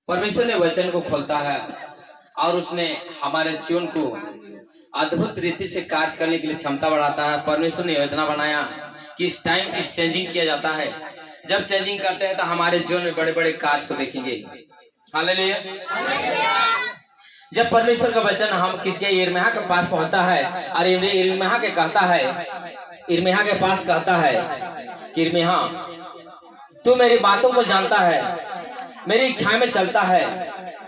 परमेश्वर ने वचन को खोलता है और उसने हमारे जीवन को अद्भुत रीति से कार्य करने के लिए क्षमता बढ़ाता है। परमेश्वर ने योजना बनाया कि इस टाइम इस चेंजिंग किया जाता है। जब चेंजिंग करते हैं तो हमारे जीवन में बड़े बड़े कार्य को देखेंगे। हालेलुया। जब परमेश्वर का वचन हम किसके यिर्मयाह के पास पहुंचता है और यिर्मयाह के कहता है, यिर्मयाह के पास कहता है कि यिर्मयाह तू मेरी बातों को जानता है, मेरी इच्छाएं में चलता है,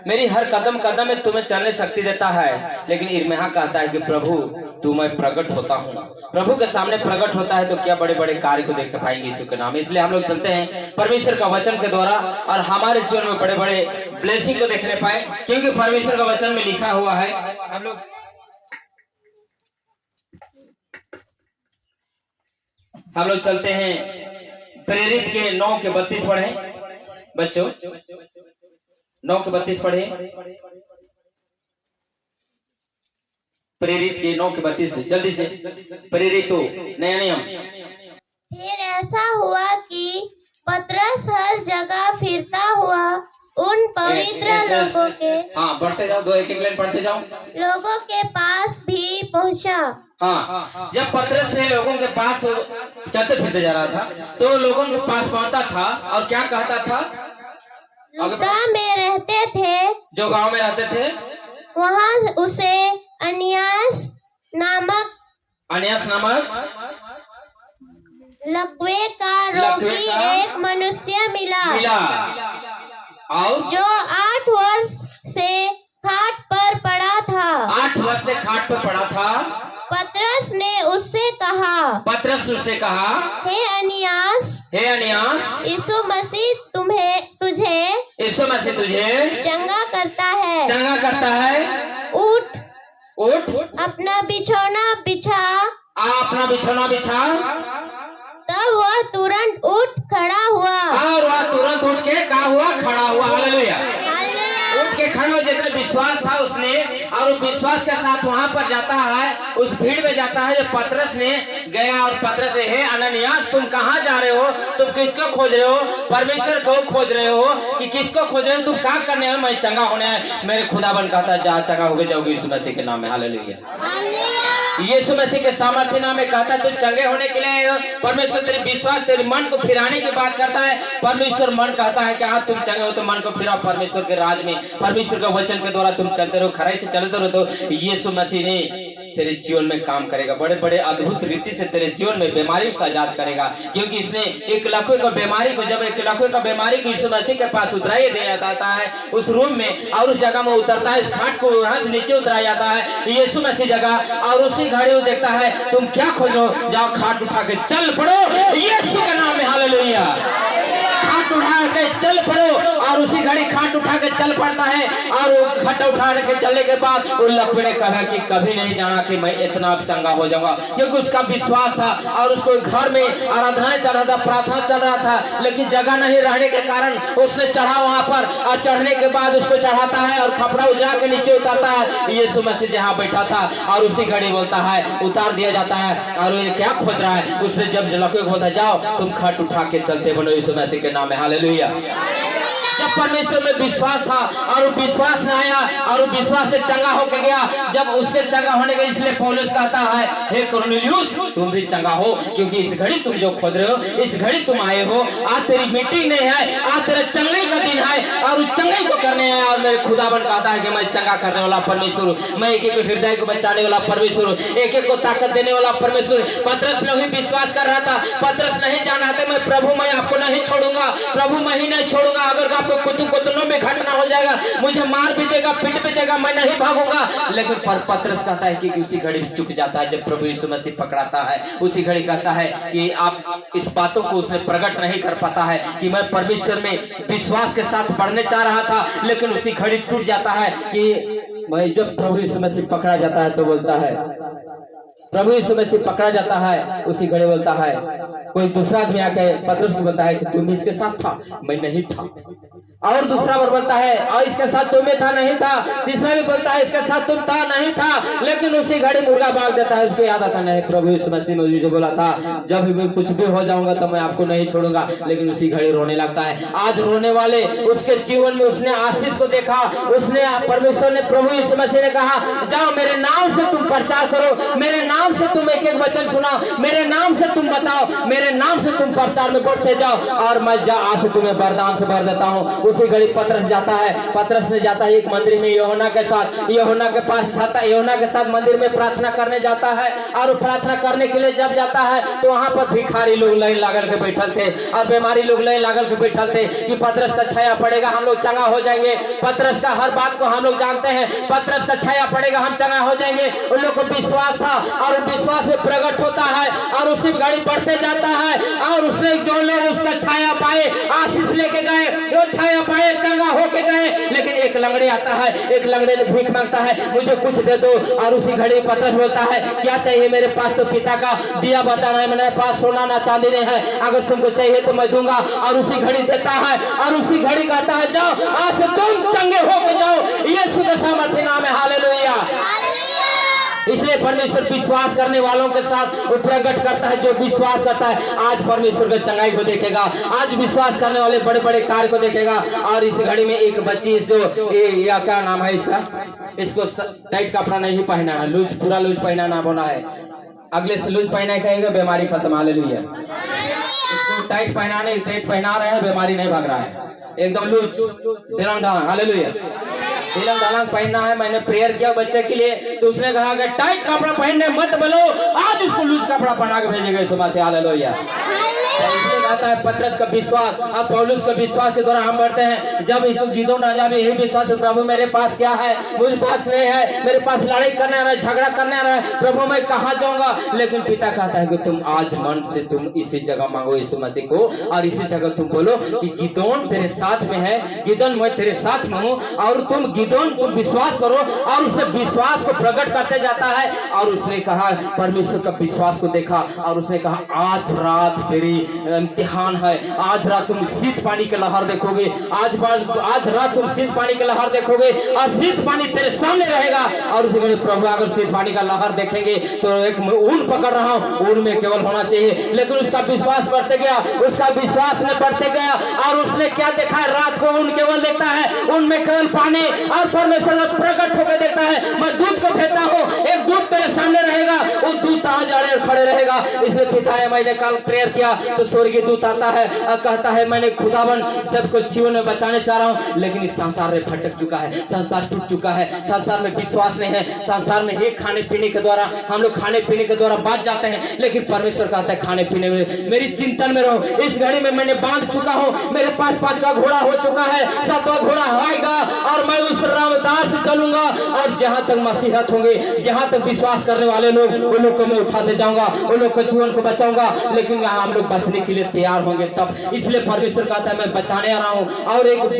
मेरी हर कदम कदम में तुम्हें चलने शक्ति देता है। लेकिन यिर्मयाह कहता है कि प्रभु तू मैं प्रकट होता हूँ। प्रभु के सामने प्रकट होता है तो क्या बड़े बड़े कार्य को देख पाएंगे यीशु के नाम। इसलिए हम लोग चलते हैं परमेश्वर का वचन के द्वारा और हमारे जीवन में बड़े बड़े ब्लेसिंग को देखने पाए, क्योंकि परमेश्वर का वचन में लिखा हुआ है। हम लोग चलते हैं प्रेरित के 9:32 पढ़े बच्चों, 9:32 पढ़े। प्रेरित के 9:32 जल्दी से। प्रेरित तो नया नियम। फिर ऐसा हुआ कि पतरस हर जगह फिरता हुआ उन पवित्र लोगों के बढ़ते जाओ, 2 लाइन पढ़ते जाओ। लोगों के पास भी पहुंचा। जब पतरस ने लोगों के पास चलते फिरते जा रहा था तो लोगों के पास पहुंचता था और क्या कहता था? लुद्दा में रहते थे, जो गांव में रहते थे, वहां उसे अनियास नामक लकवे का रोगी एक मनुष्य मिला और जो 8 वर्ष से खाट पर पड़ा था। 8 वर्ष से खाट पर पड़ा था। पतरस ने उससे कहा, हे अनियास, यीशु मसीह तुझे चंगा करता है। उठ अपना बिछौना बिछा। तब वह तुरंत उठ खड़ा हुआ। और वह तुरंत उठ के खड़ा हुआ। हालेलुया। उठ के खड़ा हो, जितना विश्वास था उसने, और विश्वास के साथ वहां पर जाता है, उस भीड़ में जाता है जो पतरस ने गया। और पतरस ने, हे अननियास तुम कहाँ जा रहे हो? तुम किसको खोज रहे हो? परमेश्वर को खोज रहे हो कि किसको खोज रहे हो? तुम क्या करने हो? मैं चंगा होने है। मेरे खुदाबंद कहता है जा चंगा हो गए जाओगे यीशु मसीह के नाम में। हालेलुया। यीशु मसीह के सामर्थ्य नाम में कहता है तुम चंगे होने के लिए परमेश्वर तेरे विश्वास तेरे मन को फिराने की बात करता है। परमेश्वर मन कहता है कि हाँ तुम चंगे हो तो मन को फिराओ परमेश्वर के राज में। परमेश्वर के वचन के द्वारा तुम चलते रहो, खराई से चलते रहो तो यीशु मसीह ने तेरे जीवन में काम करेगा। बड़े बड़े अद्भुत रीति से तेरे जीवन में बीमारी को आजाद करेगा, क्योंकि इसने एक लकवे का बीमारी को, जब एक लकवे का बीमारी को यीशु मसीह के पास उतराया दिया जाता है उस रूम में और उस जगह में उतरता है, इस खाट को यहाँ से नीचे उतराया जाता है यीशु मसीह जगह। और उसी घड़ी वो देखता है तुम क्या खोज रहे हो? जाओ खाट उठा के चल पड़ो यीशु के नाम में। हालेलुया। खाट उठा के चल पड़ो। और उसी घड़ी खाट उठा के चल पड़ता है। और वो खाट उठा के चलने के बाद वो लकवे ने कहा कि कभी नहीं जाना कि मैं इतना चंगा हो जाऊंगा, क्योंकि उसका विश्वास था। और उसको घर में आराधना चल रहा था, प्रार्थना चल रहा था, लेकिन जगह नहीं रहने के कारण उसने चढ़ा वहां पर। और चढ़ने के बाद उसको चढ़ाता है और कपड़ा उजला के नीचे उतारता है। यीशु मसीह जहाँ बैठा था और उसी घड़ी बोलता है, उतार दिया जाता है। और ये क्या खोज रहा है? उसने जब लकवे को बोलता जाओ तुम खाट उठा के चलते बनो यीशु मसीह के नाम में। हालेलुया। जब परमेश्वर में विश्वास था और विश्वास न आया और विश्वास से चंगा होके गया, जब उससे चंगा होने गया, इसलिए पौलुस कहता है, हे कुरनेलियुस तुम भी चंगा हो, क्योंकि इस घड़ी तुम जो खोज रहे हो, इस घड़ी तुम आए हो। आज तेरी मीटिंग नहीं है, आज तेरे चंगाई का दिन है और उस चंगाई को करने है। और मेरे खुदाबंद कहता है कि मैं चंगा करने वाला परमेश्वर, मैं एक एक हृदय को बचाने वाला परमेश्वर, एक एक को ताकत देने वाला परमेश्वर। पतरस ने भी विश्वास कर रहा था। पतरस नहीं जाना था, मैं प्रभु मैं आपको नहीं छोड़ूंगा, प्रभु मैं ही नहीं छोड़ूंगा। अगर आपको कुतुनों में घटना हो जाएगा, मुझे मार भी देगा, पीट भी देगा, मैं नहीं भागूंगा। लेकिन पतरस कहता है कि उसी घड़ी चुक जाता है जब प्रभु यीशु मसीह पकड़ाता है। उसी घड़ी कहता है कि आप इस बातों को उसने प्रकट नहीं कर पाता है कि मैं परमेश्वर में विश्वास के साथ बढ़ने चाह रहा था, लेकिन उसी घड़ी टूट जाता है कि मैं जब प्रभु यीशु मसीह पकड़ा जाता है तो बोलता है, प्रभु यीशु मसीह पकड़ा जाता है उसी घड़ी बोलता है कोई दूसरा आदमी आके पतरस को बताया कि तुम इसके साथ था, मैं नहीं था। और दूसरा बार बोलता है और इसके साथ तुम्हें था, नहीं था। तीसरा भी बोलता है इसके साथ तुम था, नहीं था। लेकिन उसी घड़ी मुर्गा भाग देता है। उसको याद आता नहीं, प्रभु यीशु मसीह ने मुझे बोला था जब भी कुछ भी हो जाऊंगा तो मैं आपको नहीं छोड़ूंगा। लेकिन उसी घड़ी रोने लगता है। आज रोने वाले उसके जीवन में उसने आशीष को देखा। उसने परमेश्वर ने, प्रभु यीशु मसीह ने कहा जाओ मेरे नाम से तुम प्रचार करो, मेरे नाम से तुम एक एक वचन सुनाओ, मेरे नाम से तुम बताओ, मेरे नाम से तुम प्रचार में बढ़ते जाओ और मैं आज तुम्हें वरदान से भर देता हूँ। उसी घड़ी पतरस जाता है। पतरस ने जाता है एक मंदिर में यूहन्ना के साथ, यूहन्ना के पास जाता है। यूहन्ना के साथ मंदिर में प्रार्थना करने जाता है। और प्रार्थना करने के लिए जब जाता है तो वहां पर भिखारी लोग लाइन लागल के बैठल थे और बीमारी लोग लाइन लागल के बैठल थे कि पतरस का छाया पड़ेगा हम लोग चंगा हो जाएंगे। पतरस का हर बात को हम लोग जानते हैं, पतरस का छाया पड़ेगा हम चंगा हो जाएंगे। उन लोग को विश्वास था और विश्वास में प्रकट होता है और उसी गाड़ी बढ़ते जाता है। और उसने जो लोग उसका छाया पाए, आशीष लेके गए, जो छाया पाए, चंगा होके गए। लेकिन एक लंगड़े आता है, एक लंगड़े ने भीख मांगता है मुझे कुछ दे दो। और उसी घड़ी पतरस बोलता है क्या चाहिए? मेरे पास तो पिता का दिया बताना है, मेरे पास सोना ना चांदी नहीं है, अगर तुमको चाहिए तो मैं दूंगा। और उसी घड़ी देता है और उसी घड़ी कहता है जाओ आज से तुम चंगे होके जाओ, यीशु के सामर्थ्य नाम है। हालेलुया। इसलिए परमेश्वर विश्वास करने वालों के साथ वो प्रकट करता है। जो विश्वास करता है आज परमेश्वर के चंगाई को देखेगा, आज विश्वास करने वाले बड़े बड़े कार्य को देखेगा। और इस घड़ी में एक बच्ची जो या क्या नाम है इसका, इसको टाइट कपड़ा नहीं पहनाना, लूज पूरा लूज पहनाना बोला है। अगले से लूज पहना कहेगा बीमारी खत्म। हालेलुया। इसको टाइट पहनाने, टाइट पहना रहे हैं, बीमारी नहीं भाग रहा है, एकदम लूज ढिलंग ढालंग। हालेलुया। ढिलंग ढालंग पहनना है। मैंने प्रेयर किया बच्चे के लिए तो उसने कहा कि टाइट कपड़ा पहनने मत बोलो, आज उसको लूज कपड़ा पहना के भेजेगा सुबह से। हालेलुया। आता है पतरस का विश्वास। अब पौलुस का विश्वास के द्वारा हम बढ़ते हैं। जब इस गिदोन राजा में यही विश्वास है प्रभु मेरे पास क्या है, मुझे पास नहीं है, मेरे पास लड़ाई करने आ रहा है, झगड़ा करने आ रहा है, प्रभु मैं कहाँ जाऊंगा। लेकिन पिता कहता है कि तुम आज मन से तुम इसी जगह मांगो यीशु मसीह को और इसी जगह तुम बोलो कि गिदोन तेरे साथ में है, गिदोन मैं तेरे साथ में हूँ। और तुम गिदोन तुम विश्वास करो और उसे विश्वास को प्रकट करते जाता है। और उसने कहा परमेश्वर का विश्वास को देखा और उसने कहा आज रात तेरी इम्तिहान है, आज रात तुम शीत पानी के लहर देखोगे, आज रात तुम शीत पानी के लहर देखोगे और शीत पानी तेरे सामने रहेगा। और उसे बोले प्रभु अगर शीत पानी का लहर देखेंगे तो एक ऊन पकड़ रहा हूँ, ऊन में केवल होना चाहिए। लेकिन उसका विश्वास बढ़ते गया, उसका विश्वास में बढ़ते गया और उसने क्या देखा, रात को ऊन केवल देखता है, ऊन में केवल पानी। और परमेश्वर प्रकट होकर देखता है मैं दूध को भेजता हूँ, एक दूध तेरे सामने रहेगा, वो दूध आज आड़े खड़े रहेगा। इसलिए पिता ने मैंने कल प्रेयर किया तो स्वर्गीय दूत आता है और कहता है मैंने खुदावन सबको जीवन में बचाने चाह रहा हूँ, लेकिन इस संसार में भटक चुका है, संसार टूट चुका है, संसार में विश्वास नहीं है, संसार में ही खाने पीने के द्वारा हम लोग खाने पीने के द्वारा बात जाते हैं। लेकिन परमेश्वर कहता है खाने पीने में मेरी चिंतन में रहो। इस घड़ी में मैंने बांध चुका हूँ, मेरे पास 5वां घोड़ा हो चुका है, 7वां घोड़ा आएगा और मैं उस रामदार से चलूंगा। और जहां तक मसीहत होंगे, जहां तक विश्वास करने वाले लोग, उन लोग को मैं उठाते जाऊंगा, उन लोग के जीवन को बचाऊंगा। लेकिन हम लोग बचने के लिए तैयार होंगे तब। इसलिए परमेश्वर कहता है मैं बचाने आ रहा हूँ।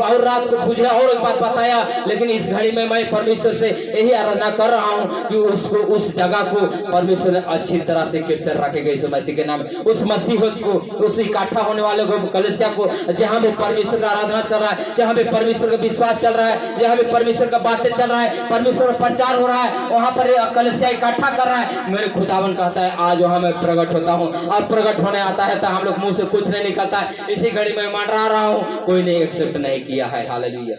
और रात को तुझे और एक बात बताया, लेकिन इस घड़ी में मैं परमेश्वर से यही आराधना कर रहा हूँ कि उसको उस जगह को परमेश्वर ने अच्छी तरह से कैप्चर रखेगा यीशु मसीह के नाम, उस मसीहत को, उस इकट्ठा होने वाले को, कलीसिया को, जहाँ भी परमेश्वर का आराधना चल रहा है, जहाँ भी परमेश्वर का विश्वास चल रहा है, जहाँ भी परमेश्वर का बातें चल रहा है, परमेश्वर का प्रचार हो रहा है, वहाँ पर कलीसिया इकट्ठा कर रहा है। मेरे खुदावन कहता है आज वहाँ मैं प्रकट होता हूँ। और प्रकट होने आता है तो हम लोग मुंह से कुछ नहीं निकलता है। इसी घड़ी में मान रहा हूँ, कोई ने एक्सेप्ट नहीं किया है। हालेलुया।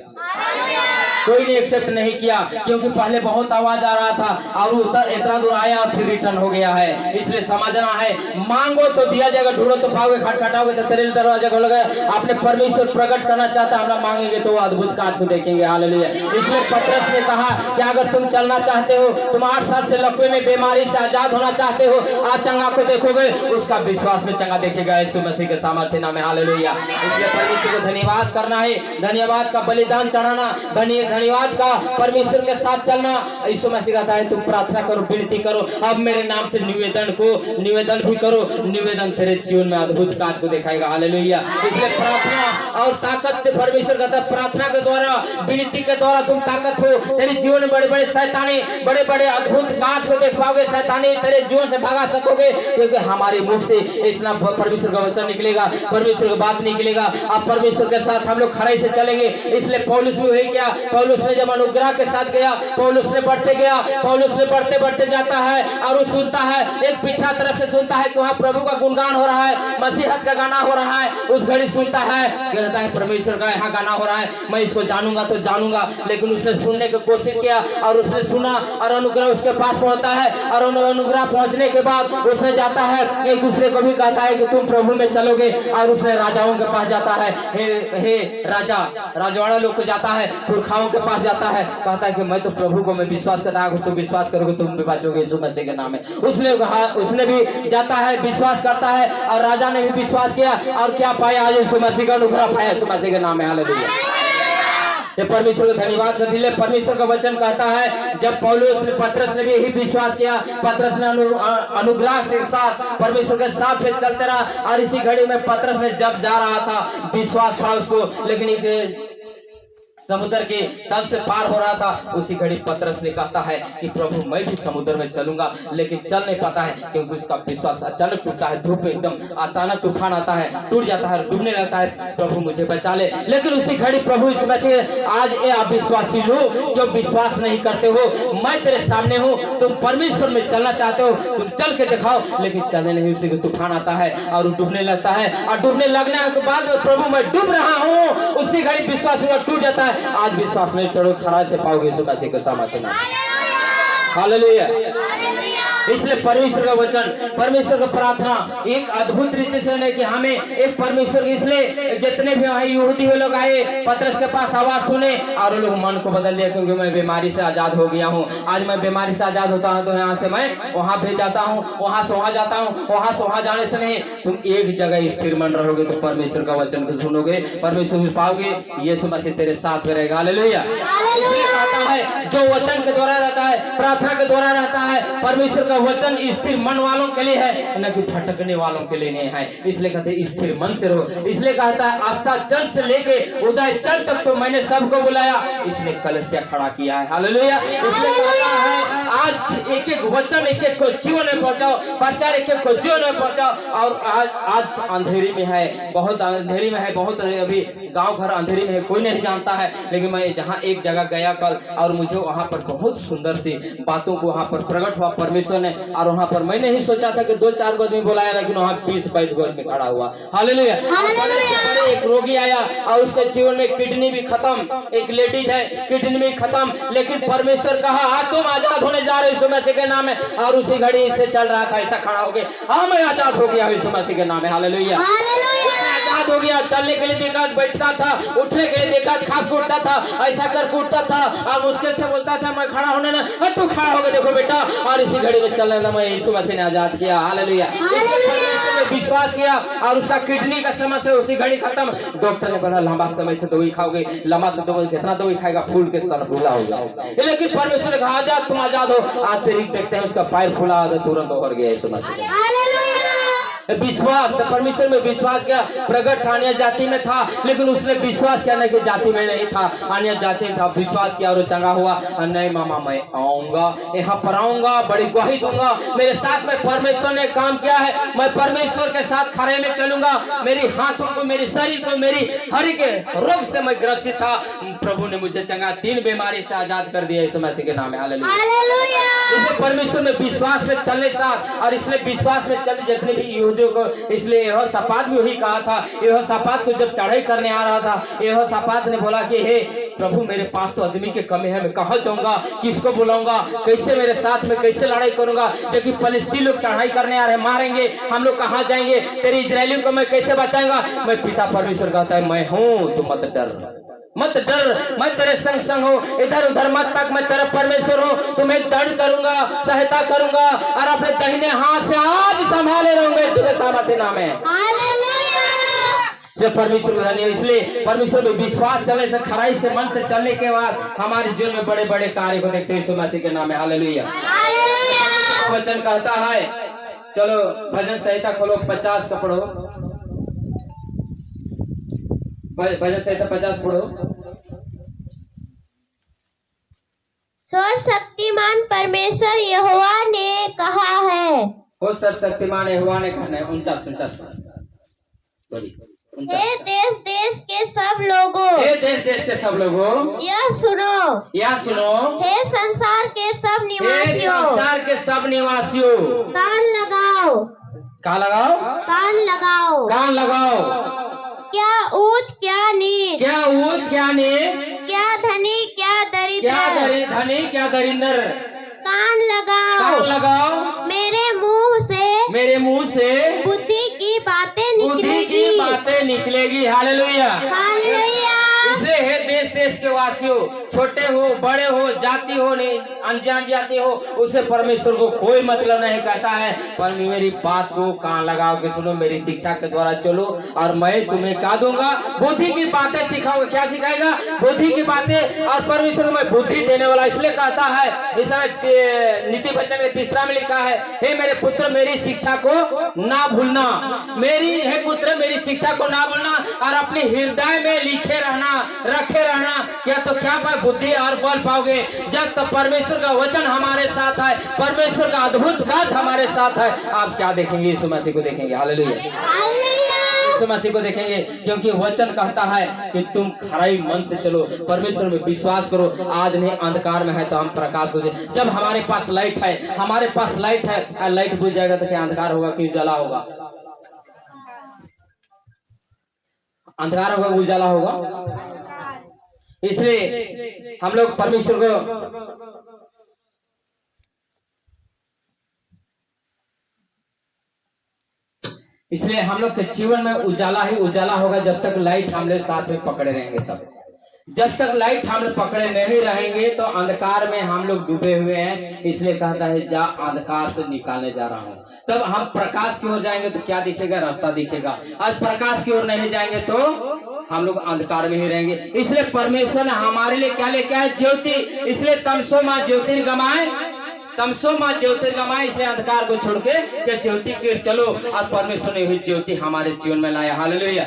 कोई ने एक्सेप्ट नहीं किया क्योंकि पहले बहुत आवाज आ रहा था और इतना दूर आया और फिर रिटर्न हो गया है। इसलिए समझना है मांगो तो दिया जाएगा, ढूंढो तो पाओगे, खटखटाओगे तो तेरे दरवाजा खोलेगा। आपने परमेश्वर प्रकट करना चाहता है, हम लोग मांगेंगे तो वो अद्भुत काज को देखेंगे। हालेलुया। इसलिए पतरस ने कहा कि अगर तुम चलना चाहते हो, तुम 8 साल से लकवे में बीमारी से आजाद होना चाहते हो, आज चंगा को देखोगे, उसका विश्वास में चंगा देखेगा यीशु मसीह के सामर्थ्य नाम में। हालेलुया। इसलिए परमेश्वर को धन्यवाद करना है, धन्यवाद का बलिदान चढ़ाना, धन्यवाद का परमेश्वर के साथ चलना। यीशु मसीह कहता है तुम प्रार्थना करो, विनती करो, अब मेरे नाम से निवेदन भी करो, निवेदन तेरे जीवन में अद्भुत काज को दिखाएगा। हालेलुया। इसलिए प्रार्थना और ताकत, परमेश्वर कहता है प्रार्थना के द्वारा, विनती के द्वारा तुम ताकत हो। तेरे जीवन में बड़े बड़े शैतानी, बड़े बड़े अद्भुत काज को देख पाओगे, शैतानी तेरे जीवन से भागा सकोगे, क्योंकि हमारे मुख से इतना परमेश्वर का वचन निकलेगा, परमेश्वर की बात निकलेगा। अब परमेश्वर के साथ हम लोग खड़े से चलेंगे। इसलिए पौलुस भी वही किया। पौलुस ने जब अनुग्रह के साथ गया, पौलुस ने बढ़ते गया, पौलुस ने बढ़ते बढ़ते जाता है और वो सुनता है, एक पीछा तरफ से सुनता है कि वहाँ प्रभु का गुणगान हो रहा है, मसीहत का गाना हो रहा है। उस घड़ी सुनता है, कहता है परमेश्वर का यहाँ गाना हो रहा है, मैं इसको जानूंगा तो जानूंगा। लेकिन उसने सुनने की कोशिश किया और उसने सुना और अनुग्रह उसके पास पहुंचता है। और अनुग्रह पहुंचने के बाद उसने जाता है, एक दूसरे को भी कहता है कि तुम प्रभु में चलोगे। और उसने राजाओं के पास जाता है, हे राजा, राजवाड़ा लोग को जाता है, पुरखाओं के पास जाता है, कहता है कि मैं तो प्रभु को मैं विश्वास करता हूँ, तुम विश्वास करोगे तुम भी बचोगे यीशु मसीह के नाम में। उसने भी जाता है, विश्वास करता है और राजा ने भी विश्वास किया और क्या पाया? आज यीशु मसीह का अनुग्रह पाया यीशु मसीह के नाम में। हालेलुया। ये परमेश्वर को धन्यवाद कर दिले। परमेश्वर का वचन कहता है जब पौलुस ने, पतरस ने भी यही विश्वास किया, पतरस ने अनुग्रह के साथ परमेश्वर के साथ में चलते रहा। और इसी घड़ी में पतरस ने जब जा रहा था, विश्वास था उसको, लेकिन समुद्र के तल से पार हो रहा था, उसी घड़ी पतरस ने कहता है कि प्रभु मैं भी समुद्र में चलूंगा, लेकिन चल नहीं पाता है क्योंकि उसका विश्वास अचानक टूटता है। धूप एकदम अचानक तूफान आता है, टूट जाता है, डूबने लगता है, प्रभु मुझे बचा ले। लेकिन उसी घड़ी प्रभु इस मसीह, आज ये अविश्वासी लोग जो विश्वास नहीं करते हो, मैं तेरे सामने हूँ, तुम परमेश्वर में चलना चाहते हो, तुम चल के दिखाओ, लेकिन चलने नहीं। उसी को तूफान आता है और डूबने लगता है, और डूबने लगने के बाद प्रभु मैं डूब रहा हूँ, उसी घड़ी विश्वास टूट जाता है। आज विश्वास नहीं तोड़ो, खरा से पाओगे यीशु मसीह के सामर्थ्य में। हालेलुया। इसलिए परमेश्वर का वचन, परमेश्वर का प्रार्थना एक अद्भुत रीति से है कि हमें एक परमेश्वर, इसलिए जितने भी वहाँ यहूदी वो लोग आए, पतरस के पास आवाज सुने और लोग मन को बदल दिया, क्योंकि मैं बीमारी से आजाद हो गया हूँ। आज मैं बीमारी से आजाद होता हूँ तो यहाँ से मैं वहाँ भेज जाता हूँ, वहाँ से वहाँ जाता हूँ, वहाँ से वहाँ जाने से नहीं, तुम एक जगह स्थिर मन रहोगे तो परमेश्वर का वचन को सुनोगे, परमेश्वर पाओगे, यीशु मसीह तेरे साथ में रहेगा। हालेलुया। जो वचन के द्वारा रहता है, प्रार्थना के द्वारा रहता है, परमेश्वर का वचन स्थिर मन वालों के लिए है, न कि भटकने वालों के लिए नहीं है। इसलिए कहते हैं स्थिर मन से रहो। इसलिए कहता है अस्ताचल से लेके उदय चल तक तो मैंने सबको बुलाया, इसलिए कलसिया खड़ा किया है। हालेलुया। इसलिए कहता है आज एक एक वचन एक एक को जीवन में पहुंचाओ, प्रचार एक एक को जीवन में पहुंचाओ। और आज अंधेरी में है, बहुत अंधेरी में है, बहुत अभी गांव घर अंधेरी में है, कोई नहीं जानता है। लेकिन मैं जहाँ एक जगह गया कल, और मुझे वहाँ पर बहुत सुंदर सी बातों को वहाँ पर प्रकट हुआ परमेश्वर ने। और वहाँ पर मैंने नहीं सोचा था कि 2-4 आदमी बुलाया, लेकिन वहाँ 20-22 आदमी खड़ा हुआ। हालेलुया। एक रोगी आया और उसके जीवन में किडनी भी खत्म, एक लेडीज है किडनी भी खत्म, लेकिन परमेश्वर कहा तुम आजाद होने जा रहे हो यीशु मसीह के नाम में। और उसी घड़ी से चल रहा था, ऐसा खड़ा हो गया, हाँ मैं आजाद हो गया यीशु मसीह के नाम में। हालेलुया। आजाद हो गया, चलने के लिए देखा, बैठता था, उठने के लिए देखा, खा कूटता था, ऐसा कर कूटता था, और मुश्किल से बोलता था मैं खड़ा होने ना, तू खड़ा हो गया देखो बेटा। और इसी घड़ी में चलने लगा, मैं यीशु मसीह ने आजाद किया। हालेलुया। विश्वास किया और उसका किडनी का समस्या उसी घड़ी खत्म। डॉक्टर ने बोला लंबा समय से दवाई खाओगे, लंबा से दवाई, कितना दवाई खाएगा, फूल के सर फूला हो जाएगा। लेकिन परमेश्वर ने कहा आजाद, तुम आजाद हो। आज तरीक देखते हैं उसका पैर फूला, तुरंत उभर गया यीशु मसीह। विश्वास, तो परमेश्वर में विश्वास किया। प्रगट था अन्य जाति में था, लेकिन उसने विश्वास किया नहीं कि जाति में नहीं था, अन्य जाति में था। विश्वास किया और चंगा हुआ। नहीं मामा मैं आऊंगा, यहाँ पर आऊंगा, बड़ी गवाही दूंगा, मेरे साथ में परमेश्वर ने काम किया है, मैं परमेश्वर के साथ खड़े में चलूंगा। मेरी हाथों को, मेरी शरीर को, मेरी हरि के रोग से मैं ग्रसित था, प्रभु ने मुझे चंगा, 3 बीमारी से आजाद कर दिया यीशु मसीह के नाम में। हालेलुया। परमेश्वर में विश्वास में चलने साथ, और इसलिए विश्वास में चलने जितने भी यहूदियों को, इसलिए यहोशापात भी वही कहा था। यहोशापात को जब चढ़ाई करने आ रहा था, यहोशापात ने बोला कि हे प्रभु मेरे पास तो आदमी की कमी है, मैं कहाँ जाऊंगा, किसको बुलाऊंगा, कैसे मेरे साथ में कैसे लड़ाई करूंगा, जबकि फलिस्तीन लोग चढ़ाई करने आ रहे हैं, मारेंगे, हम लोग कहाँ जाएंगे, तेरे इजरायलियों को मैं कैसे बचाऊंगा। मैं पिता परमेश्वर कहता है मैं हूँ, तुम मत डर, मत डर, मैं तेरे संग संग हूँ, इधर उधर मत तक, मैं तेरा परमेश्वर हूँ, तुम्हें दंड करूंगा, सहायता करूंगा, और अपने दाहिने हाथ से आज संभाले रहूंगा यीशु के सामर्थ्य नाम है। जब परमेश्वर को धन्य, इसलिए परमेश्वर में विश्वास चलने से, खराई से, मन से चलने के बाद हमारे जीवन में बड़े बड़े कार्य को देखते हैं यीशु मसीह के नाम में। हालेलुया। वचन कहता है, चलो भजन संहिता खोलो, 50 का पढ़ो, भजन संहिता 50 पढ़ो। सर्वशक्तिमान परमेश्वर यहोवा ने कहा है। हो सर्वशक्तिमान यहोवा ने कहा है। 49 सॉरी, हे देश देश के सब लोगों, हे देश देश के सब लोगों, यह सुनो, यह सुनो, हे संसार के सब हे निवासियों, संसार के सब निवासियों, कान लगाओ, कहाँ लगाओ? कान लगाओ। कान लगाओ। क्या ऊंच क्या नीच, क्या ऊंच क्या नीच, क्या धनी क्या क्या दरिद्र, धनी क्या दरिंदर, कान लगाओ। कान लगाओ। मेरे मुंह से बुद्धि की बातें निकलेगी। हालेलुया। हालेलुया। इसलिए हे देश देश के वासियों, छोटे हो बड़े हो, जाति हो नहीं अनजान जाति हो, उसे परमेश्वर को कोई मतलब नहीं कहता है। पर मेरी बात को कान लगाओ के सुनो, मेरी शिक्षा के द्वारा चलो और मैं तुम्हें क्या दूंगा? बुद्धि की बातें सिखाऊंगा। क्या सिखाएगा? बुद्धि की बातें। और परमेश्वर को मैं बुद्धि देने वाला, इसलिए कहता है इस समय नीति वचन के 3 में लिखा है, हे मेरे पुत्र मेरी शिक्षा को ना भूलना, हे पुत्र मेरी शिक्षा को ना भूलना और अपने हृदय में लिखे रहना, रखे रहना। क्या तो क्या पाए? बुद्धि और बल पाओगे जब तक परमेश्वर का वचन हमारे साथ है, परमेश्वर का अद्भुत कार्य हमारे साथ है। आप क्या देखेंगे? यीशु मसीह को देखेंगे। हालेलुया। यीशु मसीह को देखेंगे, क्योंकि वचन कहता है कि तुम खराई मन से चलो, परमेश्वर में विश्वास करो। आज नहीं अंधकार में है तो हम प्रकाश हो जाए। जब हमारे पास लाइट है, हमारे पास लाइट है, लाइट बुझ जाएगा तो क्या अंधकार होगा कि उजाला होगा? अंधकार होगा, उजाला होगा। इसलिए हम लोग परमेश्वर को इसलिए हम लोग के जीवन में उजाला ही उजाला होगा जब तक लाइट हम लोग साथ में पकड़े रहेंगे। तब जब तक लाइट हम लोग पकड़े नहीं रहेंगे तो अंधकार में हम लोग डूबे हुए हैं। इसलिए कहता है जा अंधकार से निकालने जा रहा हूँ। तब हम प्रकाश की ओर जाएंगे तो क्या दिखेगा? रास्ता दिखेगा। आज प्रकाश की ओर नहीं जाएंगे तो हम लोग अंधकार में ही रहेंगे। इसलिए परमेश्वर ने हमारे लिए क्या लेके आया? ज्योति। इसलिए तमसो मां ज्योतिर्गमय, तमसो मां ज्योतिर्गमय। इसलिए अंधकार को छोड़ के ज्योति की ओर चलो। और परमेश्वर ने हुई ज्योति हमारे जीवन में लाया। हालेलुया।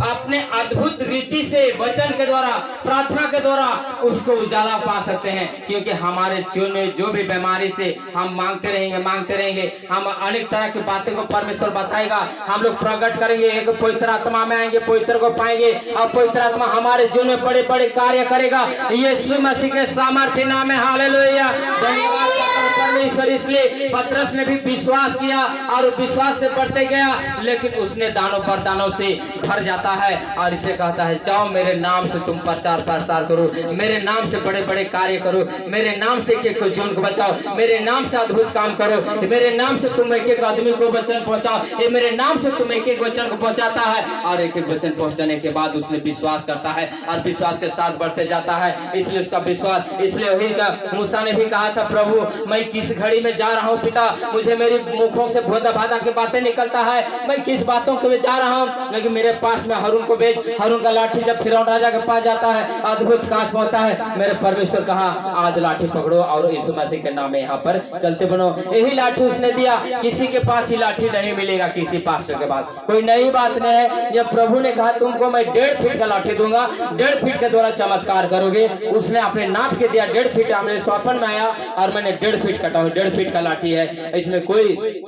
अपने अद्भुत रीति से वचन के द्वारा, प्रार्थना के द्वारा उसको उजाला पा सकते हैं। क्योंकि हमारे जीवन में जो भी बीमारी से हम मांगते रहेंगे, हम अनेक तरह की बातें को परमेश्वर बताएगा, हम लोग प्रकट करेंगे, एक पवित्र आत्मा में आएंगे, पवित्र को पाएंगे और पवित्र आत्मा हमारे जीवन में बड़े बड़े कार्य करेगा। यीशु मसीह के सामर्थ्य नाम है। हालेलुया। धन्यवाद परमेश्वर। इसलिए पतरस ने भी विश्वास किया और विश्वास से बढ़ते गया, लेकिन उसने दानों पर दानों से भर जाता है। और इसे कहता है जाओ मेरे नाम से तुम प्रचार करो, मेरे नाम से बड़े बड़े कार्य करो, मेरे नाम से एक एक जीवन को बचाओ, मेरे नाम से अद्भुत काम करो, मेरे नाम से तुम एक एक आदमी को वचन पहुंचाओ। ये मेरे नाम से तुम एक एक वचन को पहुंचाता है। और एक एक वचन पहुंचाने के बाद उसने विश्वास करता है और विश्वास के साथ बढ़ते जाता है। इसलिए उसका विश्वास, इसलिए वही मूसा ने भी कहा था प्रभु मैं किस घड़ी में जा रहा हूँ पिता, मुझे मेरी मुखों से भोदा भादा की बातें निकलता है, मैं किस बातों के लिए जा रहा हूँ, लेकिन मेरे पास में हारून को भेज। हारून का लाठी जब फिरौन राजा के पास जाता है अद्भुत काज पहुंचता है। मेरे परमेश्वर कहा आज लाठी पकड़ो और यीशु मसीह के नाम में यहाँ पर चलते बनो। यही लाठी उसने दिया। किसी के पास ही लाठी नहीं मिलेगा, किसी पास्टर के पास कोई नई बात नहीं है। जब प्रभु ने कहा तुमको मैं 1.5 फीट का लाठी दूंगा, 1.5 फीट के द्वारा चमत्कार करोगे, उसने अपने नाप के दिया 1.5 फीट। हमने स्वपन में आया और मैंने 1.5 फीट कटा हूँ। 1.5 फीट का लाठी है, इसमें कोई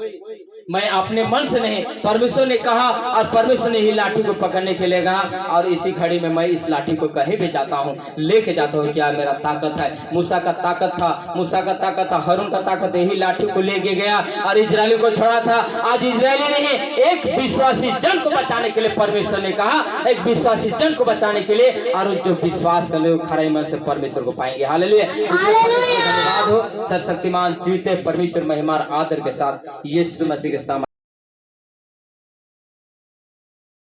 मैं अपने मन से नहीं, परमेश्वर ने कहा और परमेश्वर ने ही लाठी को पकड़ने के लिए कहा। और इसी घड़ी में मैं इस लाठी को कहीं भी जाता हूँ लेके जाता हूँ। क्या मेरा ताकत है? मूसा का ताकत था, हारून का ताकत यही लाठी को लेके गया और इजरायली को छोड़ा था। आज इजरायली नहीं, एक विश्वासी जन को बचाने के लिए परमेश्वर ने कहा, एक विश्वासी जन को बचाने के लिए। और जो विश्वास कर ले खरे मन से परमेश्वर को पाएंगे। हालेलुया। धन्यवाद हो सर्वशक्तिमान जीते परमेश्वर महिमा आदर के साथ यीशु मसीह के सामने